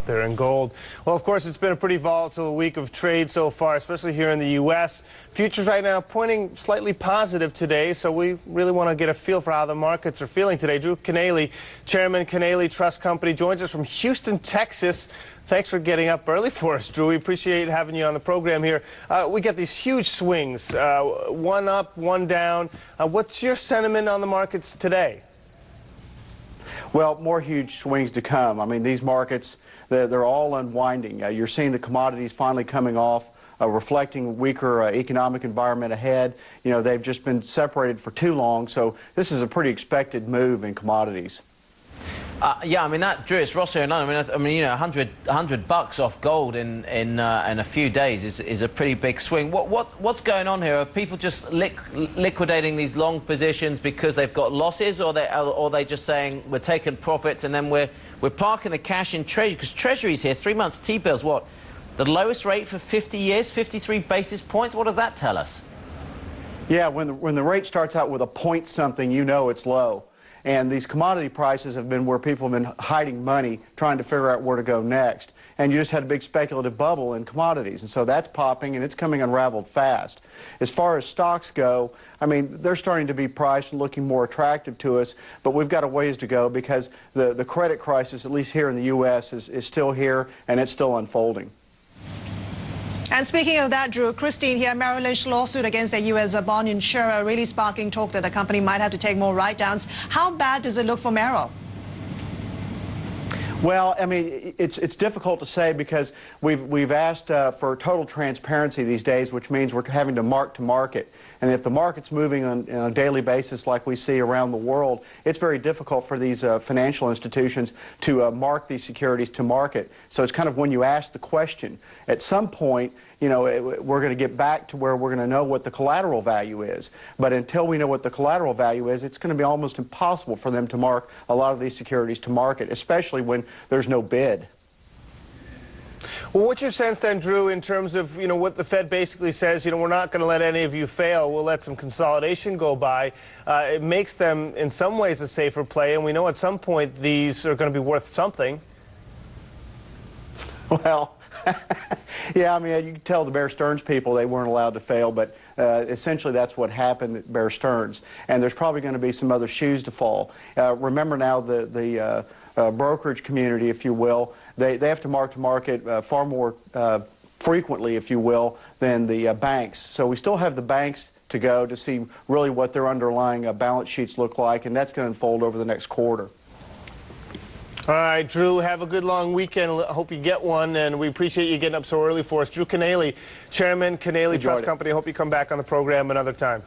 there in gold. Well, of course, it's been a pretty volatile week of trade so far, especially here in the U.S. Futures right now pointing slightly positive today, so we really want to get a feel for how the markets are feeling today. Drew Kanaly, Chairman, Kanaly Trust Company, joins us from Houston, Texas. Thanks for getting up early for us, Drew. We appreciate having you on the program here. We get these huge swings, one up, one down. What's your sentiment on the markets today? Well, more huge swings to come. I mean, these markets, they're all unwinding. You're seeing the commodities finally coming off, reflecting weaker economic environment ahead. You know, they've just been separated for too long, so this is a pretty expected move in commodities. Yeah, I mean, Drew, it's Ross here, and I mean, you know, $100 off gold in a few days is a pretty big swing. What's going on here? Are people just liquidating these long positions because they've got losses, or are they just saying we're taking profits and then we're parking the cash in Treasury? Because Treasury's here, 3-month T-bills, what, the lowest rate for 50 years, 53 basis points? What does that tell us? Yeah, when the rate starts out with a point something, you know it's low. And these commodity prices have been where people have been hiding money, trying to figure out where to go next. And you just had a big speculative bubble in commodities. And so that's popping, and it's coming unraveled fast. As far as stocks go, I mean, they're starting to be priced and looking more attractive to us, but we've got a ways to go because the credit crisis, at least here in the U.S., is still here, and it's still unfolding. And speaking of that, Drew, Christine here, Merrill Lynch lawsuit against the U.S. bond insurer really sparking talk that the company might have to take more write-downs. How bad does it look for Merrill? Well, I mean, it's difficult to say because we've asked for total transparency these days, which means we're having to mark to market. And if the market's moving on a daily basis like we see around the world, it's very difficult for these financial institutions to mark these securities to market. So it's kind of when you ask the question, at some point, you know, we're going to get back to where we're going to know what the collateral value is. But until we know what the collateral value is, it's going to be almost impossible for them to mark a lot of these securities to market, especially when there's no bid. Well, what's your sense then, Drew, in terms of, you know, what the Fed basically says, you know, we're not going to let any of you fail, we'll let some consolidation go by. It makes them, in some ways, a safer play, and we know at some point these are going to be worth something. Well, yeah, I mean, you can tell the Bear Stearns people they weren't allowed to fail, but essentially that's what happened at Bear Stearns. And there's probably going to be some other shoes to fall. Remember now the brokerage community, if you will, they have to market far more frequently, if you will, than the banks. So we still have the banks to go to see really what their underlying balance sheets look like, and that's going to unfold over the next quarter. All right, Drew, have a good long weekend. I hope you get one, and we appreciate you getting up so early for us. Drew Kanaly, Chairman, Kanaly Trust Company. I hope you come back on the program another time.